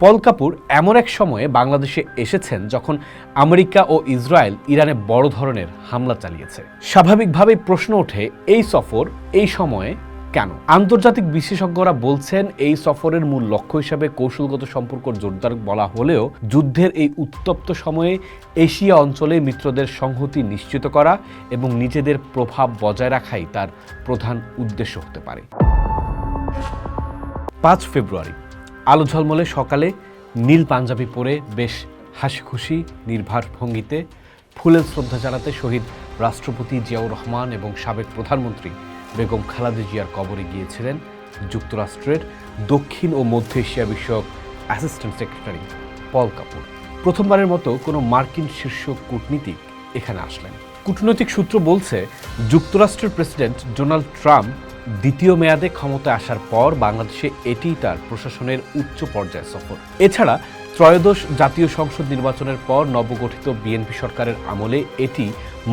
পল কাপুর এমন এক সময়ে বাংলাদেশে এসেছেন যখন আমেরিকা ও ইসরায়েল ইরানে বড় ধরনের হামলা চালিয়েছে। স্বাভাবিকভাবেই প্রশ্ন ওঠে, এই সফর এই সময়ে কেন? আন্তর্জাতিক বিশেষজ্ঞরা বলছেন এই সফরের মূল লক্ষ্য হিসাবে কৌশলগত সম্পর্ক জোরদার বলা হলেও যুদ্ধের এই উত্তপ্ত সময়ে এশিয়া অঞ্চলে মিত্রদের সংহতি নিশ্চিত করা এবং নিজেদের প্রভাব বজায় রাখাই তার প্রধান উদ্দেশ্য হতে পারে। 5 ফেব্রুয়ারি আলো ঝলমলে সকালে নীল পাঞ্জাবি পরে বেশ হাসি খুশি নির্ভার ভঙ্গিতে ফুলের শ্রদ্ধা জানাতে শহীদ রাষ্ট্রপতি জিয়াউর রহমান এবং সাবেক প্রধানমন্ত্রী বেগম খালেদা জিয়ার কবরে গিয়েছিলেন যুক্তরাষ্ট্রের দক্ষিণ ও মধ্য এশিয়া বিষয়ক অ্যাসিস্ট্যান্ট সেক্রেটারি পল কাপুর। প্রথমবারের মতো কোনো মার্কিন শীর্ষ কূটনীতিক এখানে আসলেন। কূটনৈতিক সূত্র বলছে, যুক্তরাষ্ট্রের প্রেসিডেন্ট ডোনাল্ড ট্রাম্প দ্বিতীয় মেয়াদে ক্ষমতায় আসার পর বাংলাদেশে এটিই তার প্রশাসনের উচ্চ পর্যায়ের সফর। এছাড়া ত্রয়োদশ জাতীয় সংসদ নির্বাচনের পর নবগঠিত বিএনপি সরকারের আমলে এটি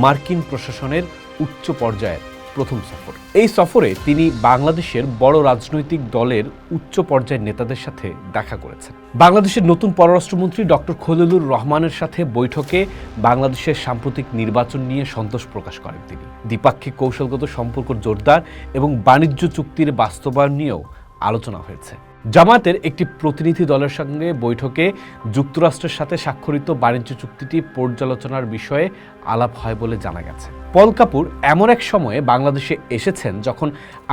মার্কিন প্রশাসনের উচ্চ পর্যায়ের প্রথম সফর। এই সফরে তিনি বাংলাদেশের বড় রাজনৈতিক দলের উচ্চ পর্যায়ের নেতাদের সাথে দেখা করেছেন। বাংলাদেশের নতুন পররাষ্ট্রমন্ত্রী ডক্টর খলিলুর রহমানের সাথে বৈঠকে বাংলাদেশের সাম্প্রতিক নির্বাচন নিয়ে সন্তোষ প্রকাশ করেন তিনি। দ্বিপাক্ষিক কৌশলগত সম্পর্ক জোরদার এবং বাণিজ্য চুক্তির বাস্তবায়ন নিয়েও আলোচনা হয়েছে। জামায়াতের একটি প্রতিনিধি দলের সঙ্গে বৈঠকে যুক্তরাষ্ট্রের সাথে স্বাক্ষরিত বাণিজ্য চুক্তিটি পর্যালোচনার বিষয়ে আলাপ হয় বলে জানা গেছে। পল কাপুর এমন এক সময়ে বাংলাদেশে এসেছেন যখন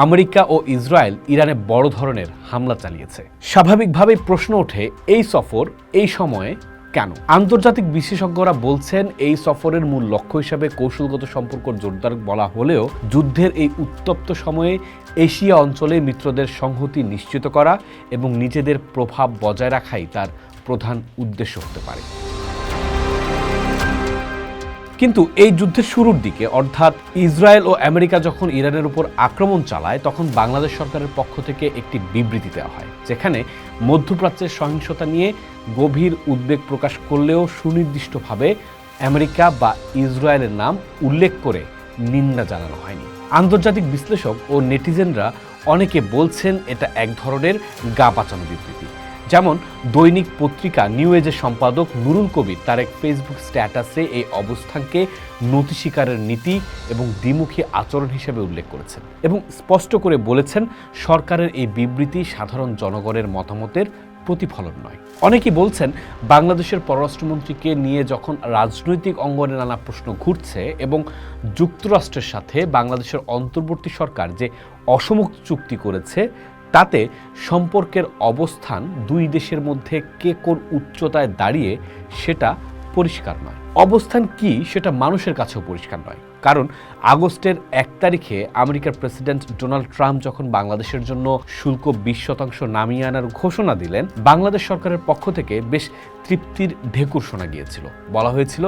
আমেরিকা ও ইসরায়েল ইরানে বড় ধরনের হামলা চালিয়েছে। স্বাভাবিকভাবেই প্রশ্ন ওঠে, এই সফর এই সময়ে কেন? আন্তর্জাতিক বিশেষজ্ঞরা বলছেন এই সফরের মূল লক্ষ্য হিসাবে কৌশলগত সম্পর্ক জোরদার বলা হলেও যুদ্ধের এই উত্তপ্ত সময়ে এশিয়া অঞ্চলে মিত্রদের সংহতি নিশ্চিত করা এবং নিজেদের প্রভাব বজায় রাখাই তার প্রধান উদ্দেশ্য হতে পারে। কিন্তু এই যুদ্ধের শুরুর দিকে অর্থাৎ ইসরায়েল ও আমেরিকা যখন ইরানের উপর আক্রমণ চালায় তখন বাংলাদেশ সরকারের পক্ষ থেকে একটি বিবৃতি দেওয়া হয়, যেখানে মধ্যপ্রাচ্যের সহিংসতা নিয়ে গভীর উদ্বেগ প্রকাশ করলেও সুনির্দিষ্টভাবে আমেরিকা বা ইসরায়েলের নাম উল্লেখ করে নিন্দা জানানো হয়নি। আন্তর্জাতিক বিশ্লেষক ও নেটিজেনরা অনেকে বলছেন এটা এক ধরনের গা বাঁচানো বিবৃতি। যেমন দৈনিক পত্রিকা নিউ এজের সম্পাদক নুরুল কবির তার এক ফেসবুক স্ট্যাটাসে এই অবস্থানকে নতি স্বীকারের নীতি এবং দ্বিমুখী আচরণ হিসেবে উল্লেখ করেছেন এবং স্পষ্ট করে বলেছেন সরকারের এই বিবৃতি সাধারণ জনগণের মতামতের প্রতিফলন নয়। অনেকেই বলছেন বাংলাদেশের পররাষ্ট্রমন্ত্রীকে নিয়ে যখন রাজনৈতিক অঙ্গনে নানা প্রশ্ন ঘুরছে এবং যুক্তরাষ্ট্রের সাথে বাংলাদেশের অন্তর্বর্তী সরকার যে অসমক চুক্তি করেছে তাতে সম্পর্কের অবস্থান দুই দেশের মধ্যে কে কোন উচ্চতায় দাঁড়িয়ে সেটা পরিষ্কার নয়। অবস্থান কি সেটা মানুষের কাছেও পরিষ্কার নয়, কারণ আগস্টের 1 তারিখে আমেরিকার প্রেসিডেন্ট ডোনাল্ড ট্রাম্প যখন বাংলাদেশের জন্য শুল্ক 20% নামিয়ে আনার ঘোষণা দিলেন, বাংলাদেশ সরকারের পক্ষ থেকে বেশ তৃপ্তির ঢেকুর শোনা গিয়েছিল। বলা হয়েছিল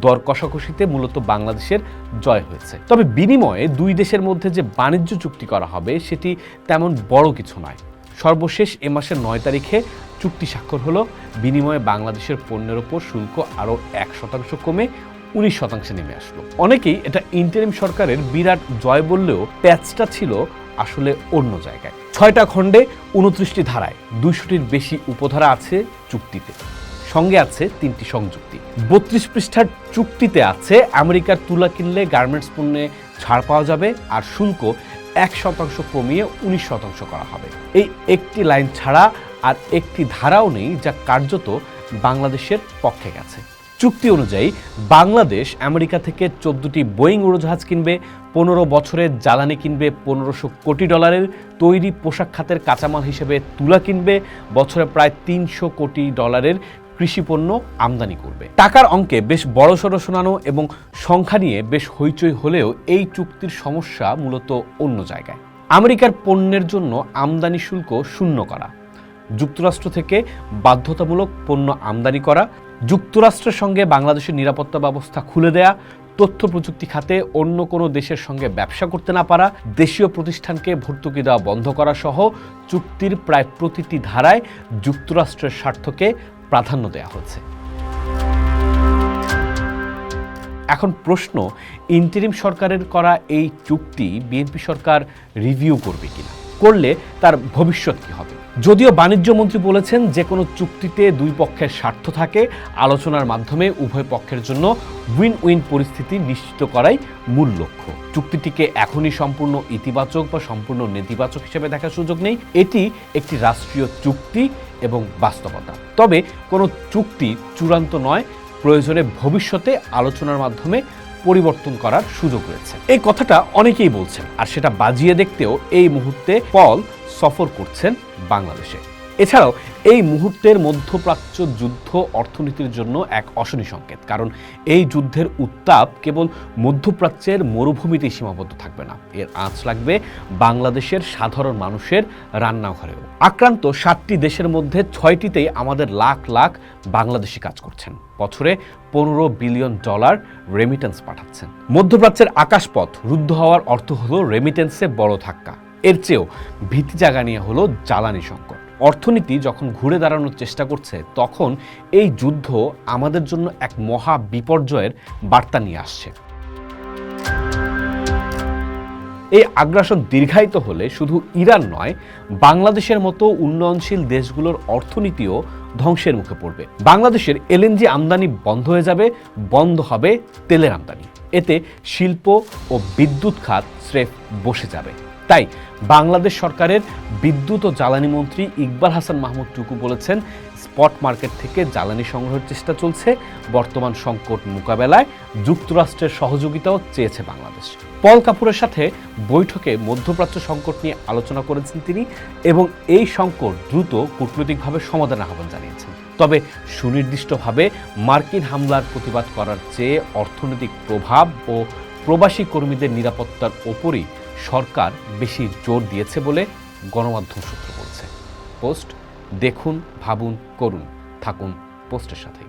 দর কষাকষিতে মূলত বাংলাদেশের জয় হয়েছে। তবে বিনিময়ে দুই দেশের মধ্যে যে বাণিজ্য চুক্তি করা হবে সেটি তেমন বড় কিছু নয়। সর্বশেষ এ মাসের 9 তারিখে চুক্তি স্বাক্ষর হলো। বিনিময়ে বাংলাদেশের পণ্যের ওপর শুল্ক আরও 1% কমে 19% নেমে আসলো। অনেকেই এটা ইন্টারিম সরকারের বিরাট জয় বললেও প্যাচটা ছিল আসলে অন্য জায়গায়। 6টা খণ্ডে 29টি ধারায় 200টির বেশি উপধারা আছে চুক্তিতে, সঙ্গে আছে 3টি সংযুক্তি। 32 পৃষ্ঠার চুক্তিতে আছে আমেরিকার তুলা কিনলে গার্মেন্টস পণ্যে ছাড় পাওয়া যাবে আর শুল্ক 1% কমিয়ে 19% করা হবে। এই একটি লাইন ছাড়া আর একটি ধারাও নেই যা কার্যত বাংলাদেশের পক্ষে গেছে। চুক্তি অনুযায়ী বাংলাদেশ আমেরিকা থেকে 14টি বোয়িং উড়োজাহাজ কিনবে, 15 বছরের জ্বালানি কিনবে, $1500 কোটি তৈরি পোশাক খাতের কাঁচামাল হিসেবে তুলা কিনবে, বছরে প্রায় $300 কোটি কৃষিপণ্য আমদানি করবে। টাকার অঙ্কে বেশ বড়সড় শোনানো এবং সংখ্যা নিয়ে বেশ হইচই হলেও এই চুক্তির সমস্যা মূলত অন্য জায়গায়। আমেরিকার পণ্যের জন্য আমদানি শুল্ক শূন্য করা, যুক্তরাষ্ট্র থেকে বাধ্যতামূলক পণ্য আমদানি করা, যুক্তরাষ্ট্রের সঙ্গে বাংলাদেশের নিরাপত্তা ব্যবস্থা খুলে দেয়া, তথ্য প্রযুক্তি খাতে অন্য কোনো দেশের সঙ্গে ব্যবসা করতে না পারা, দেশীয় প্রতিষ্ঠানকে ভর্তুকি দেওয়া বন্ধ করা সহ চুক্তির প্রায় প্রতিটি ধারায় যুক্তরাষ্ট্রের স্বার্থকে প্রাধান্য দেওয়া হচ্ছে। এখন প্রশ্ন, ইন্টারিম সরকারের করা এই চুক্তি বিএনপি সরকার রিভিউ করবে কিনা? করলে তার ভবিষ্যৎ কী হবে। যদিও বাণিজ্য মন্ত্রী বলেছেন যে কোনো চুক্তিতে দুই পক্ষের স্বার্থ থাকে, আলোচনার মাধ্যমে উভয় পক্ষের জন্য উইন উইন পরিস্থিতি নিশ্চিত করাই মূল লক্ষ্য। চুক্তিটিকে এখনই সম্পূর্ণ ইতিবাচক বা সম্পূর্ণ নেতিবাচক হিসেবে দেখার সুযোগ নেই। এটি একটি রাষ্ট্রীয় চুক্তি এবং বাস্তবতা। তবে কোনো চুক্তি চূড়ান্ত নয়, প্রয়োজনে ভবিষ্যতে আলোচনার মাধ্যমে পরিবর্তন করার সুযোগ রয়েছে। এই কথাটা অনেকেই বলছেন, আর সেটা বাজিয়ে দেখতেও এই মুহূর্তে পল সফর করছেন বাংলাদেশে। এছাড়াও এই মুহূর্তের মধ্যপ্রাচ্য যুদ্ধ অর্থনীতির জন্য এক অশনি সংকেত, কারণ এই যুদ্ধের উত্তাপ কেবল মধ্যপ্রাচ্যের মরুভূমিতেই সীমাবদ্ধ থাকবে না, এর আঁচ লাগবে বাংলাদেশের সাধারণ মানুষের রান্নাঘরেও। আক্রান্ত 7টি দেশের মধ্যে 6টিতেই আমাদের লাখ লাখ বাংলাদেশি কাজ করছেন, বছরে $15 বিলিয়ন রেমিটেন্স পাঠাচ্ছেন। মধ্যপ্রাচ্যের আকাশপথ রুদ্ধ হওয়ার অর্থ হলো রেমিটেন্সে বড় ধাক্কা। এর চেয়েও ভীতি জাগা নিয়ে হলো জ্বালানি সংকট। অর্থনীতি যখন ঘুরে দাঁড়ানোর চেষ্টা করছে, তখন এই যুদ্ধ আমাদের জন্য এক মহা বিপর্যয়ের বার্তা নিয়ে আসছে। এই আগ্রাসন দীর্ঘায়িত হলে শুধু ইরান নয়, বাংলাদেশের মতো উন্নয়নশীল দেশগুলোর অর্থনীতিও ধ্বংসের মুখে পড়বে। বাংলাদেশের এলএনজি আমদানি বন্ধ হয়ে যাবে, বন্ধ হবে তেলের আমদানি। এতে শিল্প ও বিদ্যুৎ খাত স্রেফ বসে যাবে। তাই বাংলাদেশ সরকারের বিদ্যুৎ ও জ্বালানি মন্ত্রী ইকবাল হাসান মাহমুদ টুকু বলেছেন, স্পট মার্কেট থেকে জ্বালানি সংগ্রহের চেষ্টা চলছে। বর্তমান সংকট মোকাবেলায় যুক্তরাষ্ট্রের সহযোগিতাও চেয়েছে বাংলাদেশ। পল কাপুরের সাথে বৈঠকে মধ্যপ্রাচ্য সংকট নিয়ে আলোচনা করেছেন তিনি, এবং এই সংকট দ্রুত কূটনৈতিকভাবে সমাধানের আহ্বান জানিয়েছেন। তবে সুনির্দিষ্টভাবে মার্কিন হামলার প্রতিবাদ করার চেয়ে অর্থনৈতিক প্রভাব ও প্রবাসী কর্মীদের নিরাপত্তার ওপরই সরকার বেশি জোর দিয়েছে বলে গণমাধ্যম সূত্র বলছে। পোস্ট দেখুন, ভাবুন, করুন। থাকুন পোস্টের সাথেই।